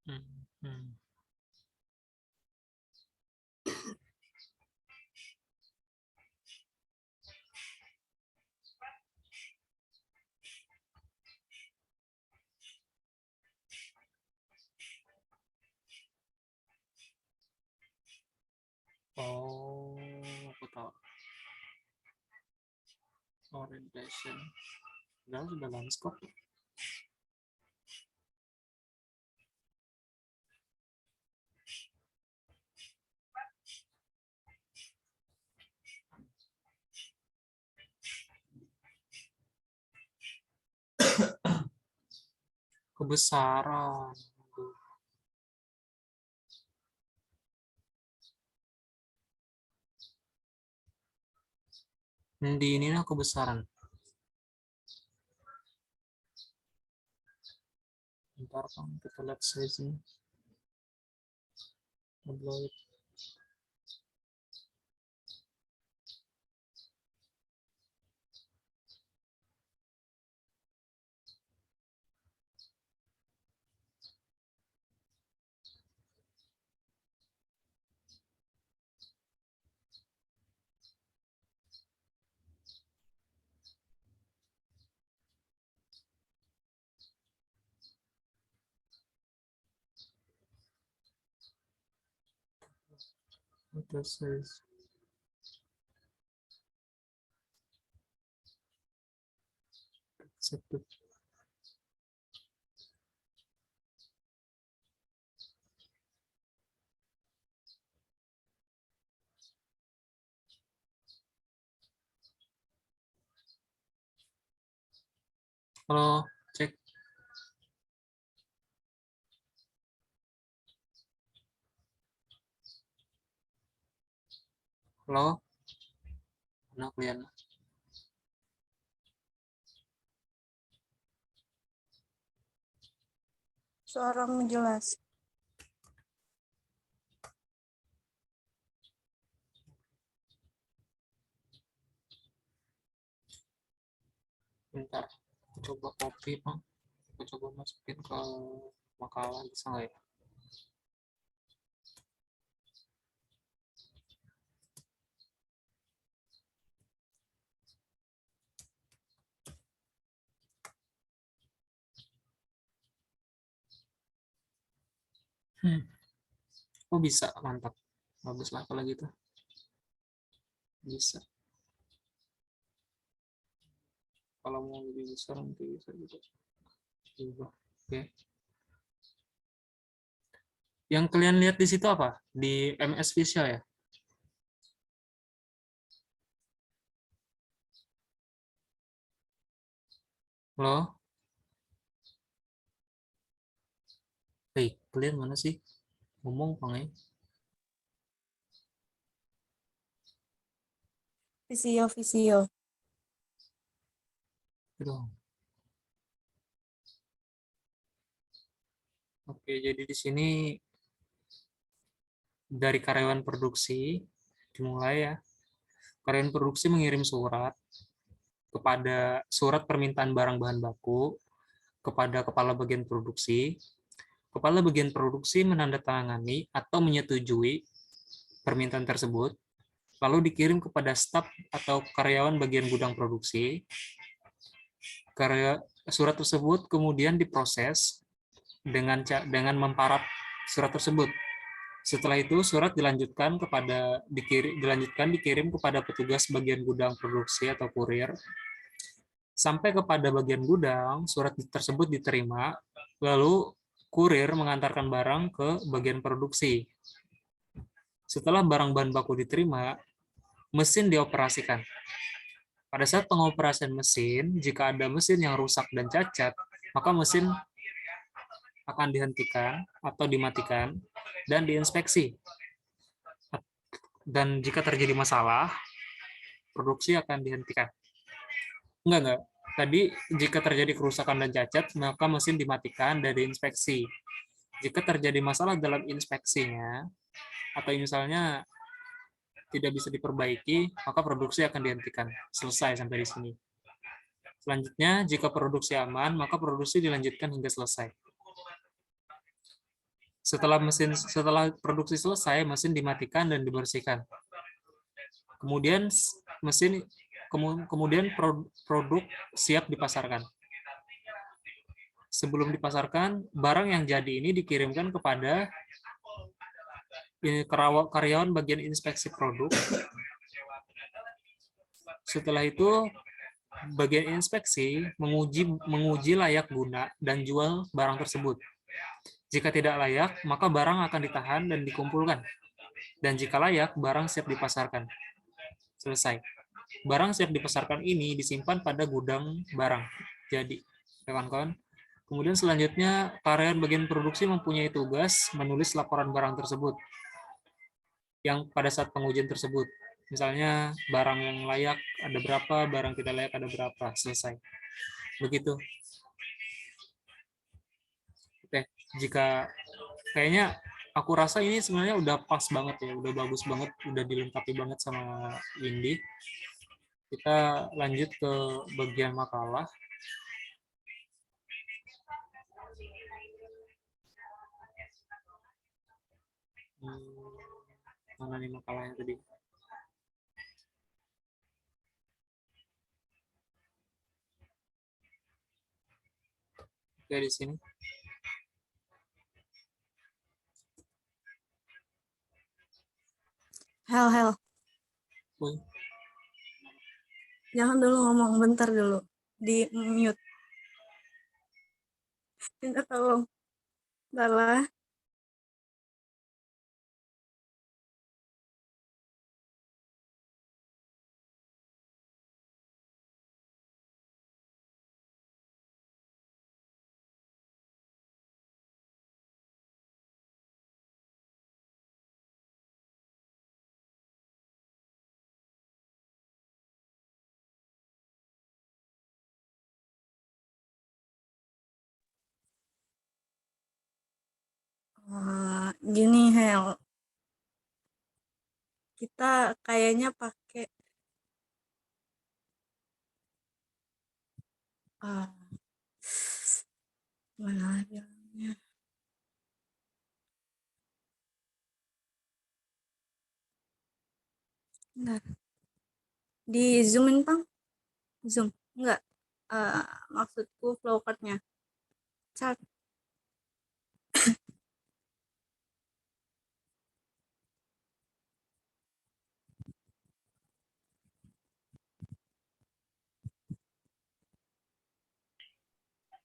Hmm, hmm. Oh, aku tahu. Orientation. Padahal sudah landscape. Kebesaran. Di inilah kebesaran. Ntar kan kita lihat size-nya. Tabloid. Ada size. Accepted. Halo, cek. Halo, mana kalian? Suaramu jelas. Bentar, aku coba copy, Bang. Aku coba masukin ke makalah, bisa nggak ya? Oh bisa, mantap. Bagus lah kalau gitu. Bisa. Kalau mau lebih besar nanti bisa juga. Ubah. Oke. Yang kalian lihat di situ apa? Di MS Visual ya? Halo? Hei, kalian mana sih? Ngomong, Bang, ya? Visio. Aduh. Oke, jadi di sini dari karyawan produksi dimulai ya. Karyawan produksi mengirim surat permintaan barang bahan baku kepada kepala bagian produksi. Kepala bagian produksi menandatangani atau menyetujui permintaan tersebut, lalu dikirim kepada staf atau karyawan bagian gudang produksi. Surat tersebut kemudian diproses dengan memparaf surat tersebut. Setelah itu surat dikirim kepada petugas bagian gudang produksi atau kurir. Sampai kepada bagian gudang, surat tersebut diterima, lalu kurir mengantarkan barang ke bagian produksi. Setelah barang bahan baku diterima, mesin dioperasikan. Pada saat pengoperasian mesin, jika ada mesin yang rusak dan cacat, maka mesin akan dihentikan atau dimatikan dan diinspeksi. Dan jika terjadi masalah, produksi akan dihentikan. Enggak. Tadi jika terjadi kerusakan dan cacat, maka mesin dimatikan dan diinspeksi. Jika terjadi masalah dalam inspeksinya, atau misalnya tidak bisa diperbaiki, maka produksi akan dihentikan. Selesai sampai di sini. Selanjutnya, jika produksi aman, maka produksi dilanjutkan hingga selesai. Setelah produksi selesai, mesin dimatikan dan dibersihkan. Kemudian produk siap dipasarkan. Sebelum dipasarkan, barang yang jadi ini dikirimkan kepada karyawan bagian inspeksi produk. Setelah itu, bagian inspeksi menguji layak guna dan jual barang tersebut. Jika tidak layak, maka barang akan ditahan dan dikumpulkan. Dan jika layak, barang siap dipasarkan. Selesai. Barang siap dipasarkan ini disimpan pada gudang barang. Jadi, kawan-kawan, kemudian selanjutnya karyawan bagian produksi mempunyai tugas menulis laporan barang tersebut yang pada saat pengujian tersebut. Misalnya barang yang layak ada berapa, barang tidak layak ada berapa. Selesai. Begitu. Oke, jika kayaknya aku rasa ini sebenarnya udah pas banget ya, udah bagus banget, udah dilengkapi banget sama Indi. Kita lanjut ke bagian makalah. Mana nih makalahnya tadi? Oke, di sini. Hel. Jangan dulu ngomong, bentar dulu. Di mute. Minta tolong. Salah. Gini Hel, kita kayaknya pakai mana bilangnya? Bentar. Di zoomin Pang, zoom enggak? Maksudku flowcardnya chart.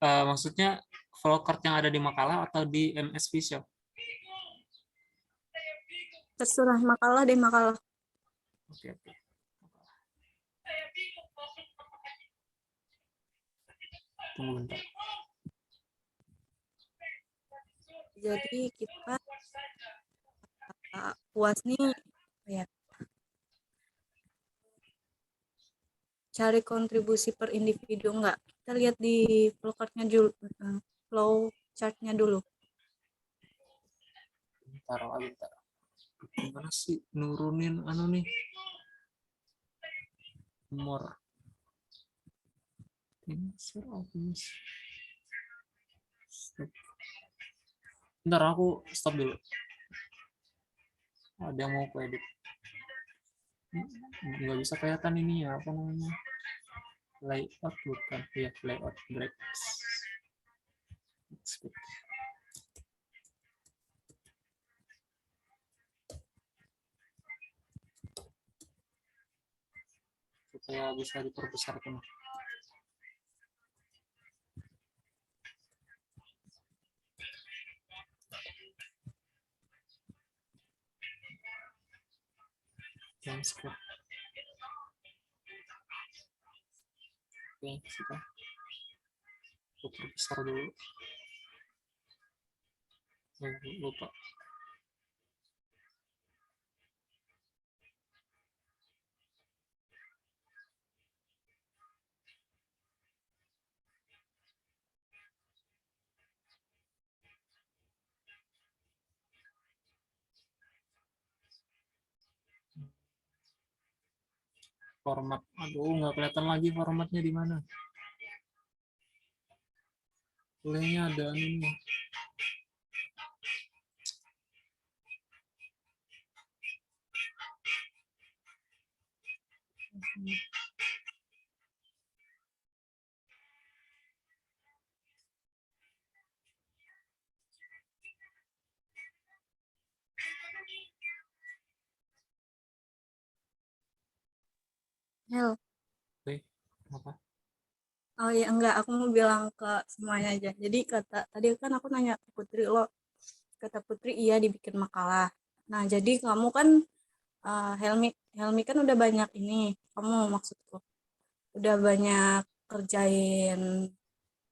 Maksudnya flowcard yang ada di makalah atau di MS Visio? Terserah, makalah deh, makalah. Oke. Tunggu bentar. Jadi kita puas nih ya, cari kontribusi per individu enggak? Kita lihat di flowcardnya dulu, flow chartnya dulu. Bentar. Gimana sih nurunin anu nih? More. Bentar, aku stop dulu. Ada yang mau aku edit. Nggak bisa kelihatan ini ya, apa namanya? Layout bukan, ya layout break. Supaya bisa diperbesar kan. Transcript. Oke, sudah. Aku perbesar dulu. Lupa. Format, aduh nggak kelihatan lagi formatnya di mana. Playnya ada ini. Hel. Oke, apa? Oh iya, enggak, aku mau bilang ke semuanya aja. Jadi tadi kan aku nanya ke Putri lo, kata Putri iya dibikin makalah. Nah, jadi kamu kan Helmi Helmi kan udah banyak ini, kamu maksudku udah banyak kerjain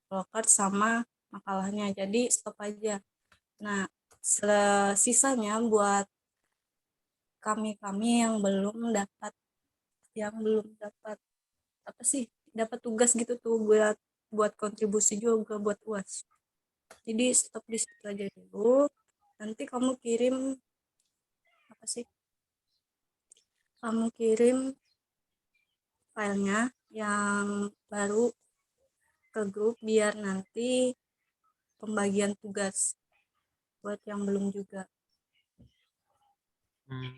flowcard sama makalahnya. Jadi stop aja. Nah, sisanya buat kami-kami yang belum dapat apa sih? Dapat tugas gitu tuh buat buat kontribusi juga buat UAS. Jadi stop di situ aja dulu. Nanti kamu kirim apa sih? Kamu kirim filenya yang baru ke grup biar nanti pembagian tugas buat yang belum juga.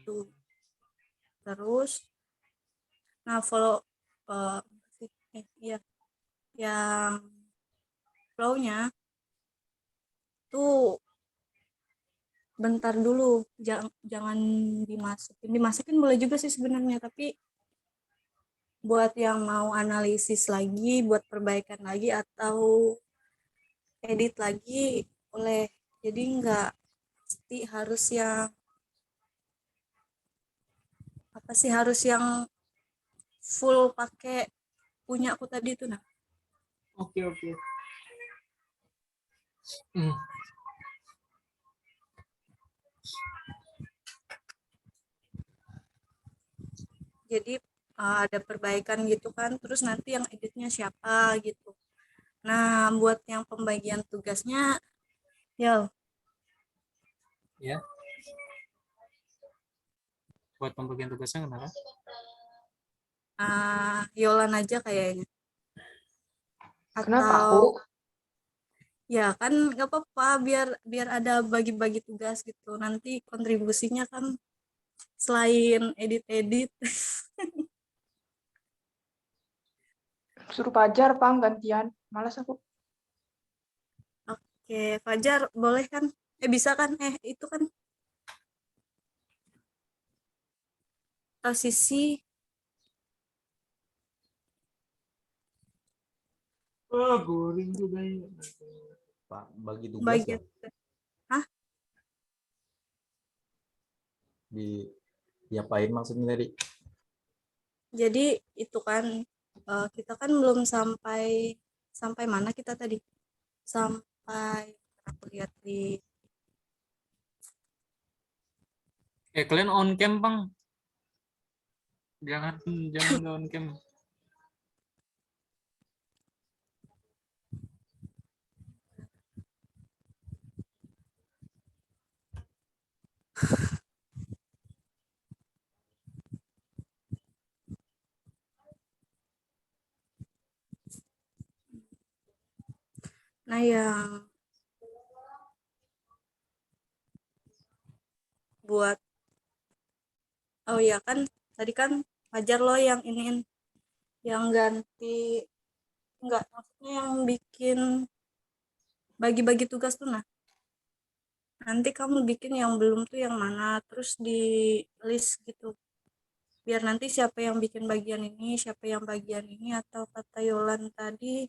Tuh. Terus nah follow iya yang flow-nya tuh bentar dulu, jangan dimasukin boleh juga sih sebenarnya, tapi buat yang mau analisis lagi, buat perbaikan lagi atau edit lagi boleh. Jadi nggak pasti harus yang apa sih, harus yang full pakai punya aku tadi tuh. Nah, Oke. jadi ada perbaikan gitu kan, terus nanti yang editnya siapa gitu. Nah, buat yang pembagian tugasnya ya Ya. Buat pembagian tugasnya kenapa? Yolan aja kayaknya, Kenapa atau aku? ya kan nggak apa-apa, biar biar ada bagi-bagi tugas gitu, nanti kontribusinya kan selain edit-edit. Suruh Pajar, Pang, gantian. Malas aku. Oke, Fajar boleh kan, bisa kan, itu kan posisi Boring juga ya. Pak, bagi tugas ya bagian. Hah? diapain maksudnya tadi? Jadi itu kan kita kan belum sampai sampai mana kita tadi, sampai aku lihat di Kalian on cam, Bang. Jangan nggak on cam. nah yang buat ya kan tadi kan Fajar lo yang iniin, yang ganti, enggak maksudnya yang bikin bagi-bagi tugas tuh. Nah, nanti kamu bikin yang belum tuh yang mana, terus di list gitu, biar nanti siapa yang bikin bagian ini, siapa yang bagian ini, atau kata Yolan tadi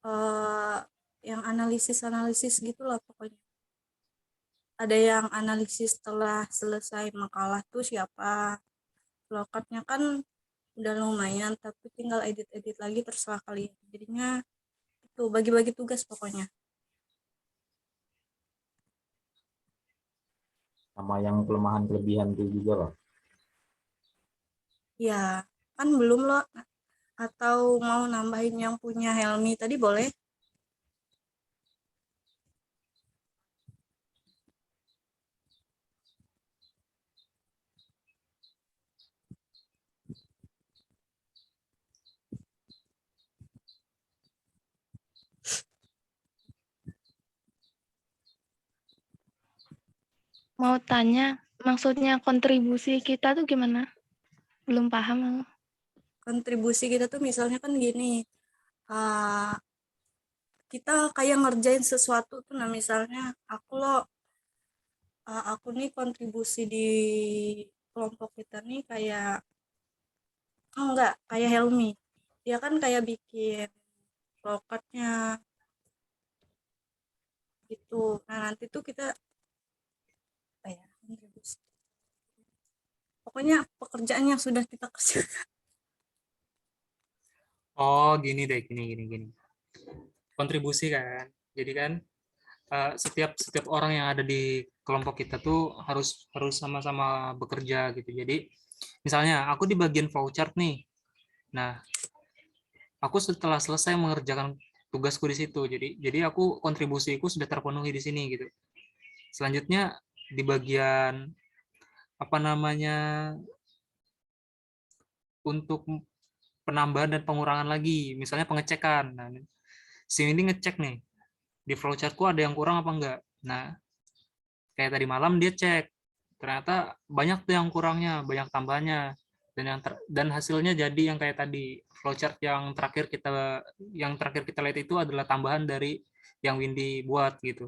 eh, yang analisis gitulah pokoknya. Ada yang analisis setelah selesai makalah tuh siapa, lokatnya kan udah lumayan, tapi tinggal edit-edit lagi, terserah kalian. Jadinya itu bagi-bagi tugas pokoknya. Sama yang kelemahan kelebihan itu juga loh. Ya, kan belum loh. Atau mau nambahin yang punya Helmi tadi boleh. mau tanya, maksudnya kontribusi kita tuh gimana? Belum paham aku. Kontribusi kita tuh misalnya kan gini, kita kayak ngerjain sesuatu tuh. Nah misalnya aku nih kontribusi di kelompok kita nih kayak, enggak, kayak Helmi. Dia kan kayak bikin flowcard-nya gitu. Nah nanti tuh kita apa ya, kontribusi. Pokoknya pekerjaan yang sudah kita kerjakan. Oh, gini deh, gini. Kontribusi kan. Jadi kan setiap orang yang ada di kelompok kita tuh harus sama-sama bekerja gitu. Jadi misalnya aku di bagian flowchart nih. Nah, aku setelah selesai mengerjakan tugasku di situ. Jadi aku kontribusiku sudah terpenuhi di sini gitu. Selanjutnya di bagian apa namanya untuk penambahan dan pengurangan lagi, misalnya pengecekan. Nah, si ini ngecek nih di flowchartku ada yang kurang apa enggak. Nah, kayak tadi malam dia cek, ternyata banyak tuh yang kurangnya, banyak tambahannya, dan hasilnya jadi yang kayak tadi flowchart yang terakhir kita lihat itu adalah tambahan dari yang Windy buat gitu.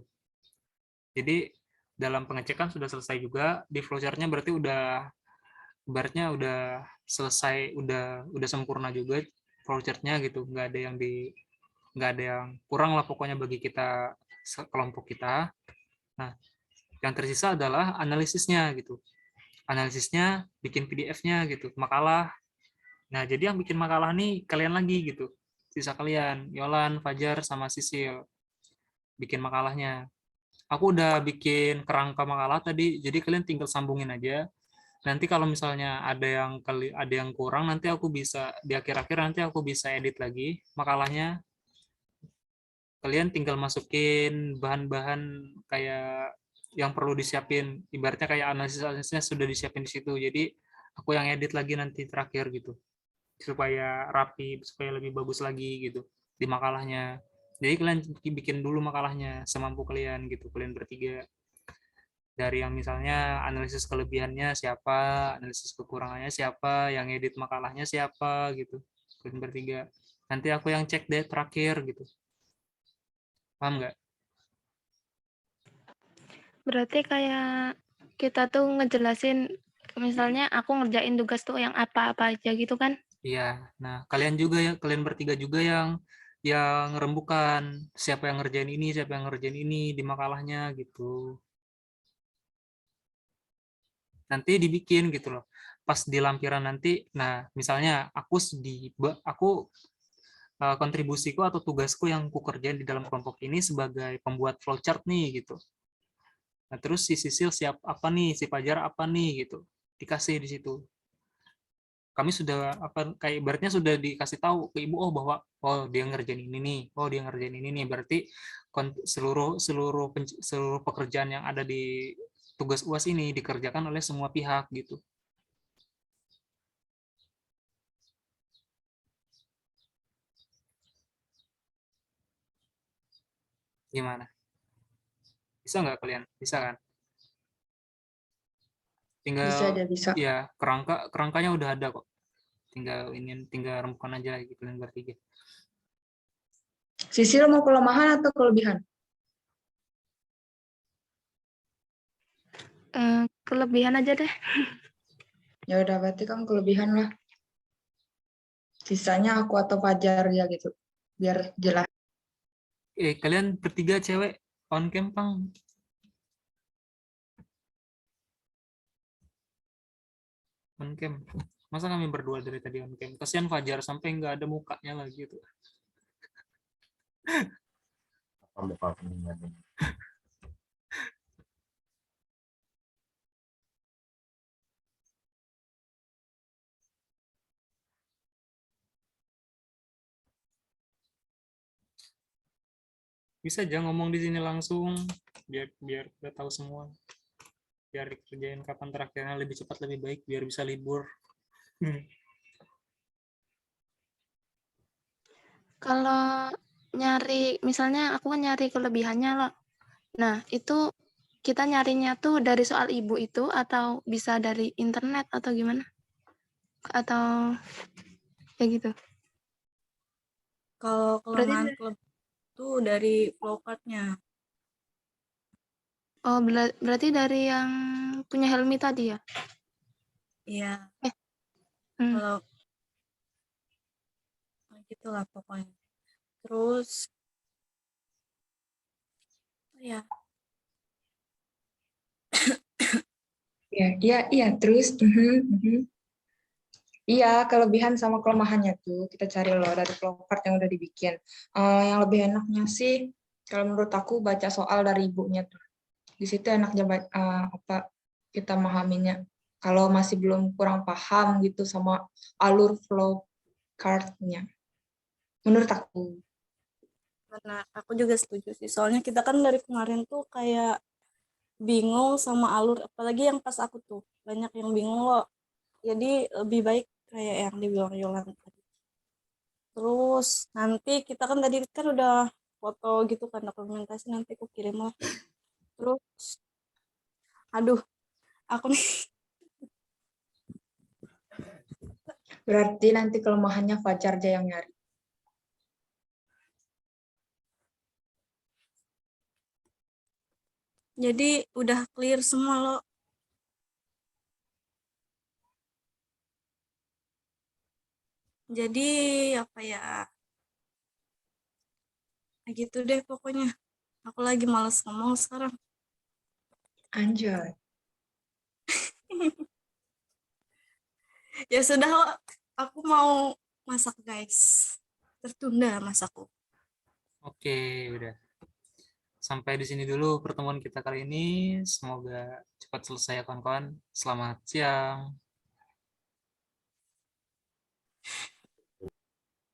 Jadi dalam pengecekan sudah selesai juga, di flowchartnya berarti ibaratnya udah selesai, udah sempurna juga flowchartnya gitu, nggak ada yang kurang lah pokoknya bagi kita kelompok kita. Nah, yang tersisa adalah analisisnya gitu. Analisisnya bikin PDF-nya gitu, makalah. Nah, jadi yang bikin makalah nih kalian lagi gitu. Sisa kalian, Yolan, Fajar, sama Sisil bikin makalahnya. Aku udah bikin kerangka makalah tadi, jadi kalian tinggal sambungin aja. Nanti kalau misalnya ada yang kurang, nanti aku bisa di akhir-akhir nanti aku bisa edit lagi makalahnya. Kalian tinggal masukin bahan-bahan kayak yang perlu disiapin, ibaratnya kayak analisisnya sudah disiapin di situ. Jadi aku yang edit lagi nanti terakhir gitu, supaya rapi, supaya lebih bagus lagi gitu di makalahnya. Jadi kalian bikin dulu makalahnya semampu kalian gitu, kalian bertiga. Dari yang misalnya analisis kelebihannya siapa, analisis kekurangannya siapa, yang edit makalahnya siapa gitu, kalian bertiga. Nanti aku yang cek deh terakhir gitu. Paham nggak? Berarti kayak kita tuh ngejelasin, misalnya aku ngerjain tugas tuh yang apa-apa aja gitu kan? Iya. Nah, kalian juga ya, kalian bertiga juga yang rembukan siapa yang ngerjain ini, siapa yang ngerjain ini di makalahnya gitu. Nanti dibikin gitu loh. Pas di lampiran nanti, nah misalnya aku kontribusiku atau tugasku yang ku kerjain di dalam kelompok ini sebagai pembuat flowchart nih gitu. Nah, terus si Sisil siap apa nih, si Fajar apa nih gitu. Dikasih di situ. Kami sudah kayak ibaratnya sudah dikasih tahu ke ibu bahwa dia ngerjain ini nih, dia ngerjain ini nih. Berarti seluruh pekerjaan yang ada di tugas UAS ini dikerjakan oleh semua pihak gitu. Gimana? Bisa nggak kalian? Bisa kan? Bisa Tinggal aja, bisa. ya kerangkanya udah ada kok. Tinggal rembukan aja gitu kalian bertiga. Sisil mau kelemahan atau kelebihan? Kelebihan aja deh. Ya udah, berarti kan kelebihan lah. Sisanya aku atau Fajar ya gitu. Biar jelas. Kalian bertiga cewek on cam, Pang. On cam. Masa kami berdua dari tadi on cam? Kasihan Fajar sampai nggak ada mukanya lagi tuh. Apa muka peninggalan? Bisa aja ngomong di sini langsung biar udah tahu semua. Biar dikerjain kapan terakhirnya lebih cepat lebih baik biar bisa libur. Kalau nyari, misalnya aku kan nyari kelebihannya loh. Nah, itu kita nyarinya tuh dari soal ibu itu atau bisa dari internet atau gimana? Atau ya gitu. Kalau Berarti kelemahan itu dari flowcard-nya. oh berarti dari yang punya Helmi tadi ya? Iya, Hmm. kalau gitulah pokoknya. Terus ya, Iya, iya, iya. Terus, iya, kelebihan sama kelemahannya tuh kita cari loh dari flowcard yang udah dibikin. Yang lebih enaknya sih, kalau menurut aku baca soal dari ibunya tuh. Di situ enaknya apa kita memahaminya. Kalau masih belum kurang paham gitu sama alur flowcard-nya. Menurut aku. karena aku juga setuju sih. Soalnya kita kan dari kemarin tuh kayak bingung sama alur, apalagi yang pas aku tuh banyak yang bingung loh. Jadi lebih baik kayak yang dibilang Yolanda tadi. Terus nanti kita kan tadi kan udah foto gitu kan dokumentasi, nanti aku kirim lah. Terus aduh, aku nih Berarti nanti kelemahannya Fajar aja yang nyari. jadi udah clear semua loh. Jadi apa ya? Gitu deh pokoknya. Aku lagi males ngomong sekarang. Anjay. Ya sudah, aku mau masak guys. Tertunda masakku. Oke, udah. Sampai di sini dulu pertemuan kita kali ini. Semoga cepat selesai ya kawan-kawan. Selamat siang.